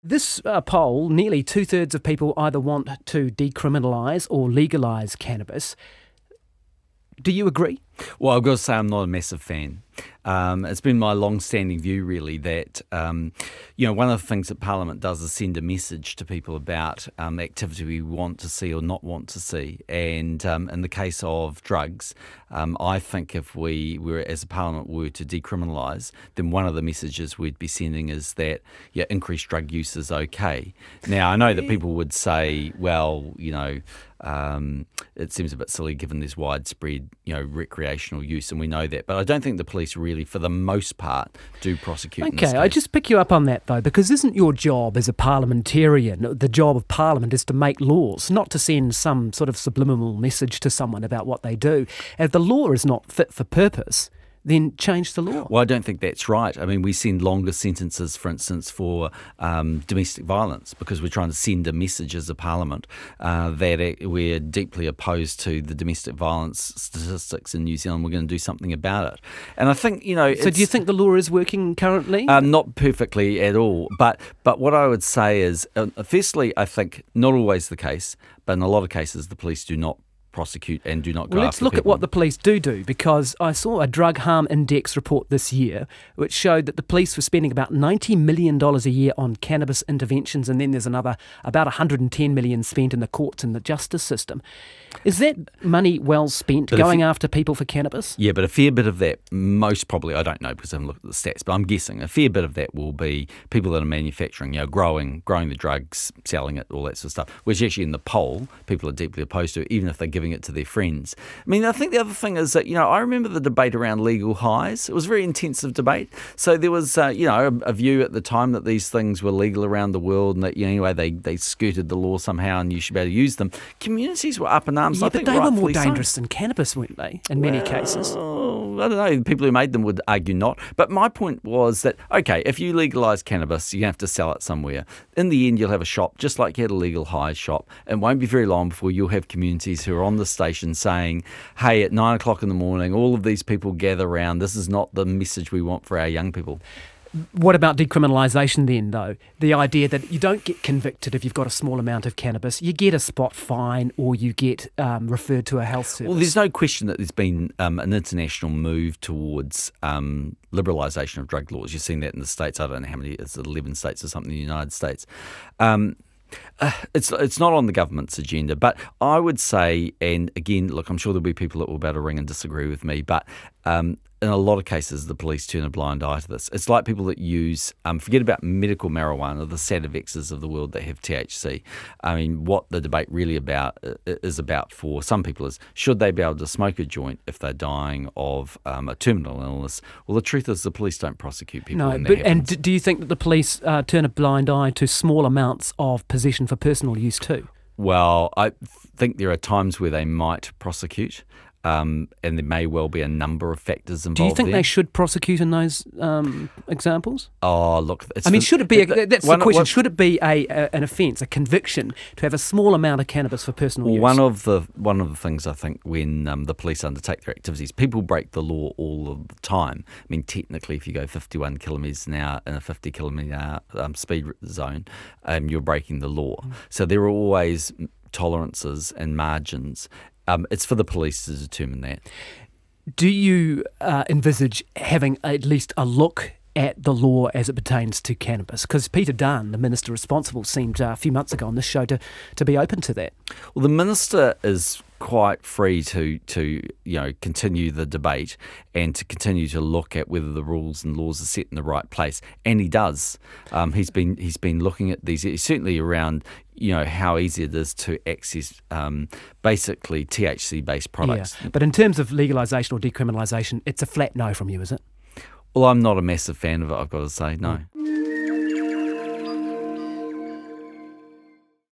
This poll, nearly two-thirds of people either want to decriminalise or legalise cannabis. Do you agree? Well, I've got to say I'm not a massive fan. It's been my long-standing view, really, that one of the things that Parliament does is send a message to people about activity we want to see or not want to see. And in the case of drugs, I think if we were, as a Parliament, were to decriminalise, then one of the messages we'd be sending is that increased drug use is okay. Now, I know that people would say, well, it seems a bit silly given this widespread, recreational use, and we know that. But I don't think the police really, for the most part, do prosecute in this case. Okay, I just pick you up on that, though, because isn't your job as a parliamentarian, the job of Parliament is to make laws, not to send some sort of subliminal message to someone about what they do. If the law is not fit for purpose, then change the law. Well, I don't think that's right. I mean, we send longer sentences, for instance, for domestic violence because we're trying to send a message as a Parliament that we're deeply opposed to the domestic violence statistics in New Zealand. We're going to do something about it. And I think, So do you think the law is working currently? Not perfectly at all. But what I would say is, firstly, I think not always the case, but in a lot of cases, the police do not prosecute and do not go after people. Let's look at what the police do, because I saw a drug harm index report this year which showed that the police were spending about $90 million a year on cannabis interventions, and then there's another about $110 million spent in the courts and the justice system. Is that money well spent going after people for cannabis? Yeah, but a fair bit of that, most probably, I don't know because I haven't looked at the stats, but I'm guessing a fair bit of that will be people that are manufacturing, growing the drugs, selling it, all that sort of stuff, which actually in the poll people are deeply opposed to, even if they're giving it to their friends. I mean, I think the other thing is that, I remember the debate around legal highs. It was a very intensive debate. So there was, a view at the time that these things were legal around the world and that, anyway, they skirted the law somehow and you should be able to use them. Communities were up in arms. Yeah, I think but they were more rightfully dangerous than cannabis, weren't they, in many cases? I don't know. People who made them would argue not. But my point was that, okay, if you legalise cannabis, you have to sell it somewhere. In the end, you'll have a shop, just like you had a legal high shop. It won't be very long before you'll have communities who are on the station saying, hey, at 9 o'clock in the morning, all of these people gather around. This is not the message we want for our young people. What about decriminalisation then, though? The idea that you don't get convicted if you've got a small amount of cannabis, you get a spot fine or you get referred to a health service. Well, there's no question that there's been an international move towards liberalisation of drug laws. You've seen that in the States. I don't know how many, it's 11 states or something in the United States. It's not on the government's agenda, but I would say, and again, look, I'm sure there'll be people that will be able to ring and disagree with me, but in a lot of cases, the police turn a blind eye to this. It's like people that use, forget about medical marijuana, the Sadovexes of the world that have THC. I mean, what the debate really is about for some people is, should they be able to smoke a joint if they're dying of a terminal illness? Well, the truth is the police don't prosecute people when that happens. And do you think that the police turn a blind eye to small amounts of possession for personal use too? Well, I think there are times where they might prosecute. And there may well be a number of factors involved. Do you think there. they should prosecute in those examples? Oh, look. Should it be that's the question. Should it be an offence, a conviction, to have a small amount of cannabis for personal use? One of the things I think when the police undertake their activities, people break the law all of the time. I mean, technically, if you go 51 kilometres an hour in a 50 kilometre an hour speed zone, you're breaking the law. So there are always tolerances and margins. It's for the police to determine that. Do you envisage having at least a look at the law as it pertains to cannabis? Because Peter Dunn, the minister responsible, seemed a few months ago on this show to be open to that. Well, the minister is quite free to continue the debate and to continue to look at whether the rules and laws are set in the right place, and he does. He's been looking at these, certainly around how easy it is to access basically THC-based products. Yeah. But in terms of legalisation or decriminalisation, it's a flat no from you, is it? Well, I'm not a massive fan of it, I've got to say, no.